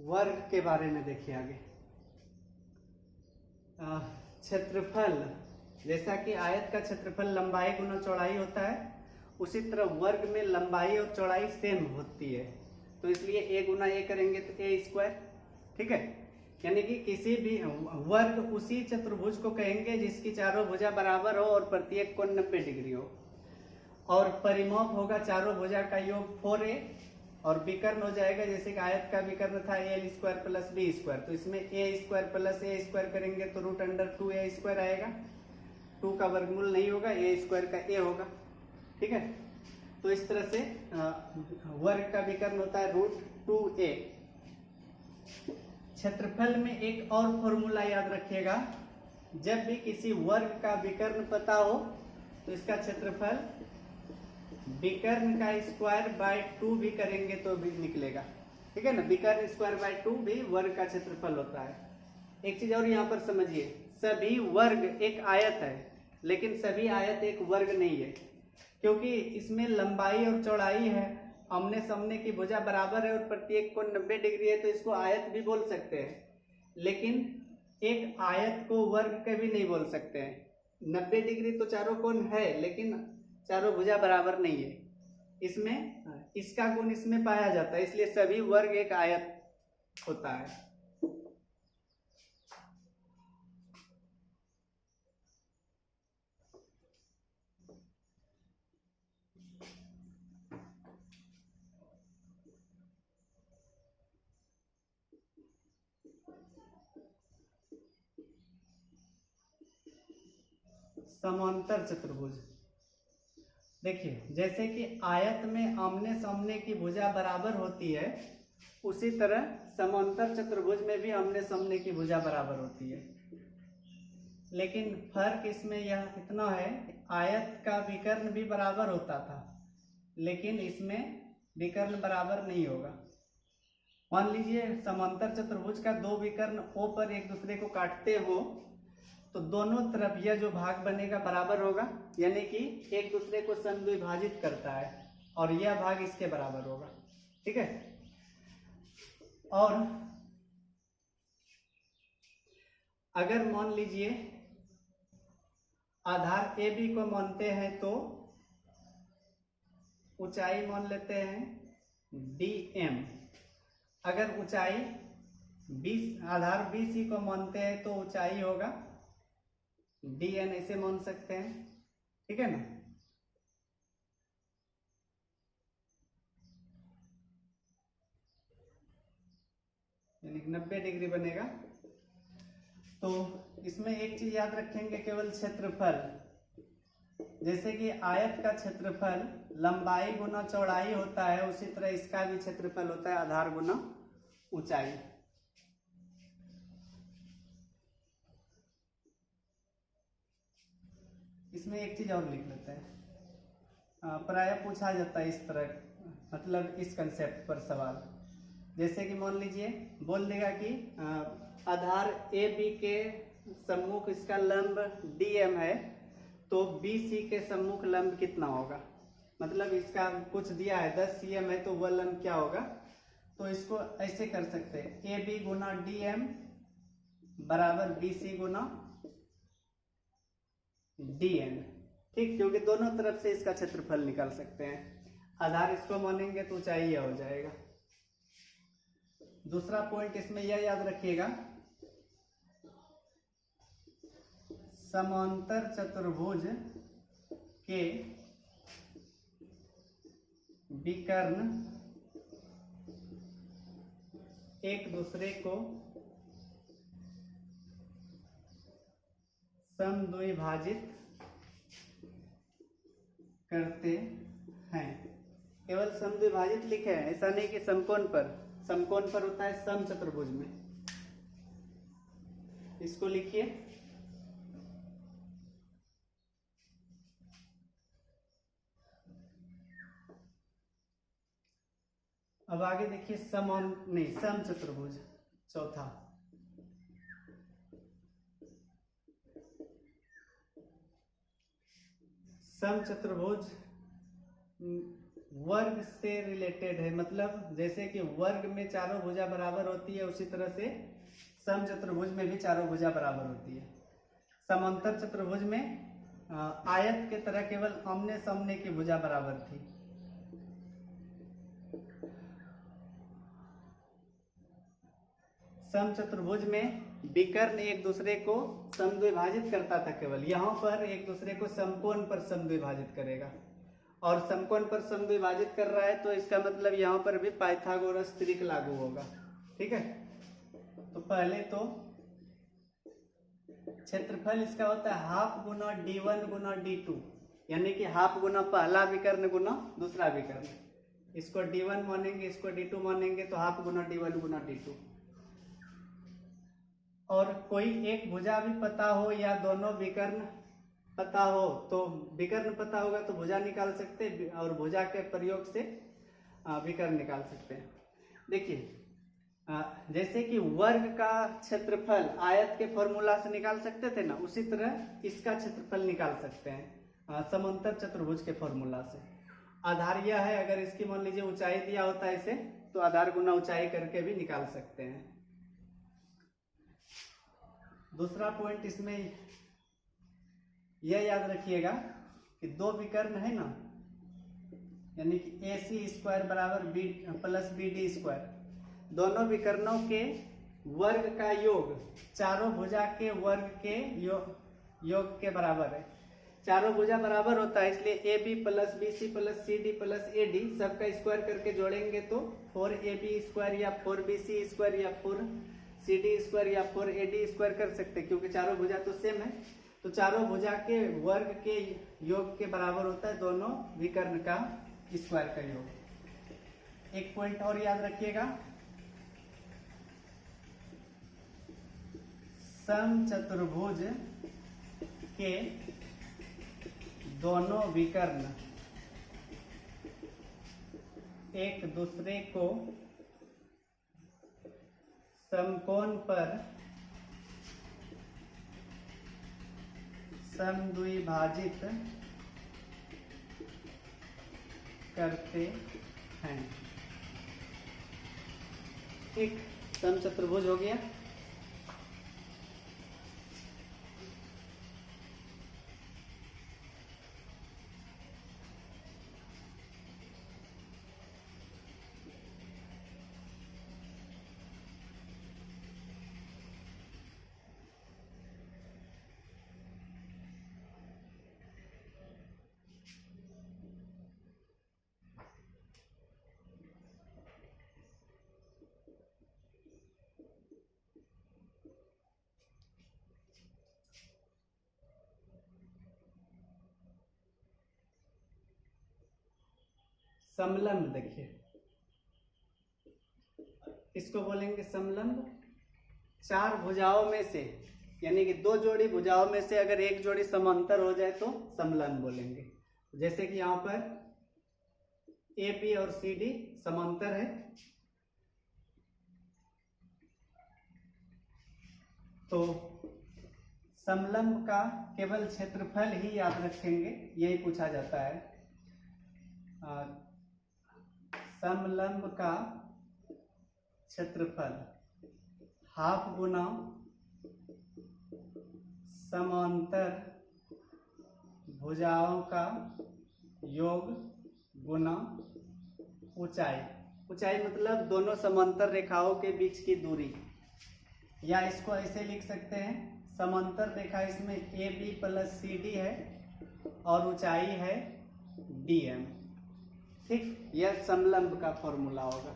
वर्ग के बारे में देखिए आगे। क्षेत्रफल, जैसा कि आयत का क्षेत्रफल लंबाई गुना चौड़ाई होता है, उसी तरह वर्ग में लंबाई और चौड़ाई सेम होती है, तो इसलिए ए गुना ए करेंगे तो ए स्क्वायर। ठीक है, यानी कि किसी भी वर्ग उसी चतुर्भुज को कहेंगे जिसकी चारों भुजा बराबर हो और प्रत्येक कोण 90 डिग्री हो, और परिमाप होगा चारों भुजा का योग 4a, और विकर्ण हो जाएगा जैसे कि आयत का विकर्ण था L square plus B square, तो इसमें A square plus A square करेंगे तो रूट अंडर 2a स्क्वायर आएगा, 2 का वर्गमूल नहीं होगा, ए स्क्वायर का ए होगा। ठीक है, तो इस तरह से वर्ग का विकर्ण होता है रूट 2a। क्षेत्रफल में एक और फॉर्मूला याद रखिएगा, जब भी किसी वर्ग का विकर्ण पता हो तो इसका क्षेत्रफल विकर्ण का स्क्वायर बाय 2 भी करेंगे तो भी निकलेगा। ठीक है ना, विकर्ण स्क्वायर बाय 2 भी वर्ग का क्षेत्रफल होता है। एक चीज और यहाँ पर समझिए, सभी वर्ग एक आयत है, लेकिन सभी आयत एक वर्ग नहीं है, क्योंकि इसमें लंबाई और चौड़ाई है, आमने सामने की भुजा बराबर है और प्रत्येक कोण 90 डिग्री है, तो इसको आयत भी बोल सकते हैं। लेकिन एक आयत को वर्ग कभी नहीं बोल सकते हैं। 90 डिग्री तो चारों कोण है, लेकिन चारों भुजा बराबर नहीं है, इसमें इसका गुण इसमें पाया जाता है, इसलिए सभी वर्ग एक आयत होता है। समांतर चतुर्भुज, देखिए जैसे कि आयत में आमने सामने की भुजा बराबर होती है, उसी तरह समांतर चतुर्भुज में भी आमने सामने की भुजा बराबर होती है, लेकिन फर्क इसमें यह इतना है, आयत का विकर्ण भी बराबर होता था, लेकिन इसमें विकर्ण बराबर नहीं होगा। मान लीजिए समांतर चतुर्भुज का दो विकर्ण ओ पर एक दूसरे को काटते हो, तो दोनों तरफ यह जो भाग बनेगा बराबर होगा, यानी कि एक दूसरे को समद्विभाजित करता है, और यह भाग इसके बराबर होगा। ठीक है, और अगर मान लीजिए आधार ए बी को मानते हैं तो ऊंचाई मान लेते हैं dm। अगर ऊंचाई आधार बी सी को मानते हैं तो ऊंचाई होगा dn, ऐसे मान सकते हैं। ठीक है ना, यानी 90 डिग्री बनेगा। तो इसमें एक चीज याद रखेंगे, केवल क्षेत्रफल, जैसे कि आयत का क्षेत्रफल लंबाई गुना चौड़ाई होता है, उसी तरह इसका भी क्षेत्रफल होता है आधार गुना ऊंचाई। इसमें एक चीज और लिख लेते हैं, प्राय पूछा जाता है इस तरह, मतलब इस कंसेप्ट पर सवाल, जैसे कि मान लीजिए बोल देगा कि आधार ए बी के सम्मुख इसका लंब dm है, तो बी सी के सम्मुख लंब कितना होगा, मतलब इसका कुछ दिया है 10 cm है, तो वह लंब क्या होगा। तो इसको ऐसे कर सकते हैं, ए बी गुना dm बराबर बी सी गुना dn। ठीक, क्योंकि दोनों तरफ से इसका क्षेत्रफल निकाल सकते हैं, आधार इसको मानेंगे तो ऊंचाई यह हो जाएगा। दूसरा पॉइंट इसमें यह याद रखिएगा, समांतर चतुर्भुज के विकर्ण एक दूसरे को समद्विभाजित करते हैं। केवल समद्विभाजित लिखे हैं, ऐसा नहीं कि समकोण पर होता है समचतुर्भुज में। इसको लिखिए, अब आगे देखिए समचतुर्भुज चौथा। समचतुर्भुज वर्ग से रिलेटेड है, मतलब जैसे कि वर्ग में चारों भुजा बराबर होती है, उसी तरह से समचतुर्भुज में भी चारों भुजा बराबर होती है। समांतर चतुर्भुज में आयत के तरह केवल आमने सामने की भुजा बराबर थी। समचतुर्भुज में विकर्ण एक दूसरे को समद्विभाजित करता था केवल, यहाँ पर एक दूसरे को समकोण पर समद्विभाजित करेगा, और समकोण पर समद्विभाजित कर रहा है तो इसका मतलब यहाँ पर भी पाइथागोरस त्रिक लागू होगा। ठीक है, तो पहले तो क्षेत्रफल इसका होता है हाफ गुना d1 गुना d2, यानी कि हाफ गुना पहला विकर्ण गुना दूसरा विकर्ण। इसको d1 मानेंगे, इसको d2 मानेंगे, तो हाफ गुना d1 गुना d2। और कोई एक भुजा भी पता हो या दोनों विकर्ण पता हो, तो विकर्ण पता होगा तो भुजा निकाल सकते हैं, और भुजा के प्रयोग से विकर्ण निकाल सकते हैं। देखिए, जैसे कि वर्ग का क्षेत्रफल आयत के फॉर्मूला से निकाल सकते थे ना, उसी तरह इसका क्षेत्रफल निकाल सकते हैं समांतर चतुर्भुज के फॉर्मूला से। आधार यह है, अगर इसकी मान लीजिए ऊंचाई दिया होता है इसे, तो आधार गुना ऊंचाई करके भी निकाल सकते हैं। दूसरा पॉइंट इसमें यह याद रखिएगा कि दो विकर्ण है ना, यानी कि AC स्क्वायर बराबर B प्लस BD स्क्वायर, दोनों विकर्णों के वर्ग का योग चारों भुजा के वर्ग के योग के बराबर है। चारों भुजा बराबर होता है, इसलिए AB plus BC plus CD plus AD सबका स्क्वायर करके जोड़ेंगे तो 4AB स्क्वायर या 4BC स्क्वायर या 4CD स्क्वायर या 4AD स्क्वायर कर सकते हैं, क्योंकि चारों भुजा तो सेम है। तो चारों भुजा के वर्ग के योग के बराबर होता है दोनों विकर्ण का स्क्वायर का योग। एक पॉइंट और याद रखिएगा, समचतुर्भुज के दोनों विकर्ण एक दूसरे को समकोण पर समद्विभाजित करते हैं। एक समचतुर्भुज हो गया। समलंब, देखिए इसको बोलेंगे समलंब। चार भुजाओं में से, यानी कि दो जोड़ी भुजाओं में से अगर एक जोड़ी समांतर हो जाए तो समलंब बोलेंगे। जैसे कि यहाँ पर AB और CD समांतर है, तो समलंब का केवल क्षेत्रफल ही याद रखेंगे, यही पूछा जाता है। समलंब का क्षेत्रफल हाफ गुना समांतर भुजाओं का योग गुना ऊंचाई। ऊंचाई मतलब दोनों समांतर रेखाओं के बीच की दूरी, या इसको ऐसे लिख सकते हैं, समांतर रेखा इसमें AB प्लस CD है और ऊंचाई है DM। ठीक, यह समलंब का फॉर्मूला होगा।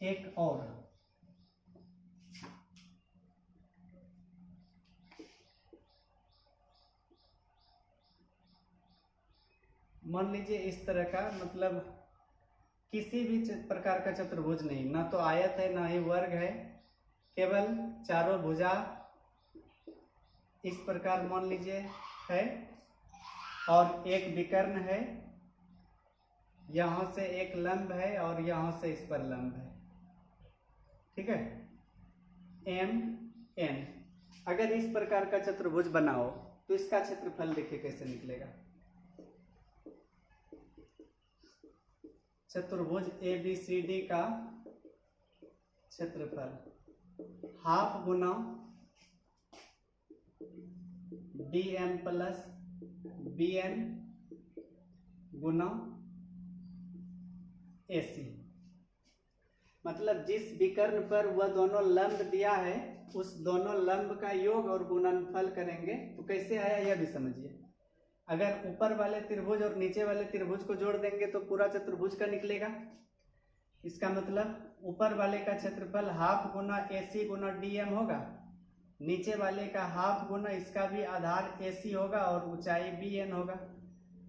एक और, मान लीजिए इस तरह का, मतलब किसी भी प्रकार का चतुर्भुज नहीं, ना तो आयत है ना ही वर्ग है, केवल चारों भुजा इस प्रकार मान लीजिए है, और एक विकर्ण है, यहाँ से एक लंब है और यहाँ से इस पर लंब है। ठीक है, MN। अगर इस प्रकार का चतुर्भुज बनाओ तो इसका क्षेत्रफल देखिए कैसे निकलेगा। चतुर्भुज ABCD का क्षेत्रफल हाफ गुना DM प्लस BN गुना AC। मतलब जिस विकर्ण पर वह दोनों लंब दिया है उस दोनों लंब का योग और गुणनफल करेंगे तो कैसे आया यह भी समझिए। अगर ऊपर वाले त्रिभुज और नीचे वाले त्रिभुज को जोड़ देंगे तो पूरा चतुर्भुज का निकलेगा। इसका मतलब ऊपर वाले का क्षेत्रफल हाफ गुना AC गुना DM होगा, नीचे वाले का हाफ गुना इसका भी आधार AC होगा और ऊंचाई BN होगा।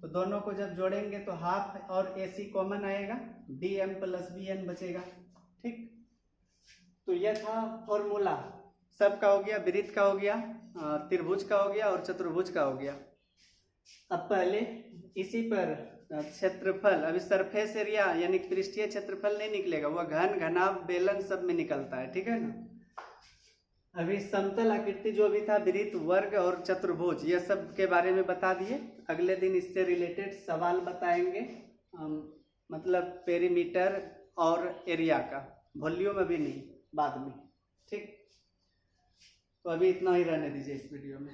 तो दोनों को जब जोड़ेंगे तो हाफ और AC कॉमन आएगा, DM प्लस BN बचेगा। ठीक, तो यह था फॉर्मूला। सबका हो गया, वृत्त का हो गया, त्रिभुज का हो गया और चतुर्भुज का हो गया। अब पहले इसी पर क्षेत्रफल, अभी सरफेस एरिया यानी पृष्ठीय क्षेत्रफल नहीं निकलेगा, वह घन घनाभ बेलन सब में निकलता है, ठीक है ना। अभी समतल आकृति जो भी था, वृत्त, वर्ग और चतुर्भुज, यह सब के बारे में बता दिए। अगले दिन इससे रिलेटेड सवाल बताएंगे, मतलब पेरीमीटर और एरिया का, वॉल्यूम अभी नहीं, बाद में। ठीक, तो अभी इतना ही रहने दीजिए इस वीडियो में।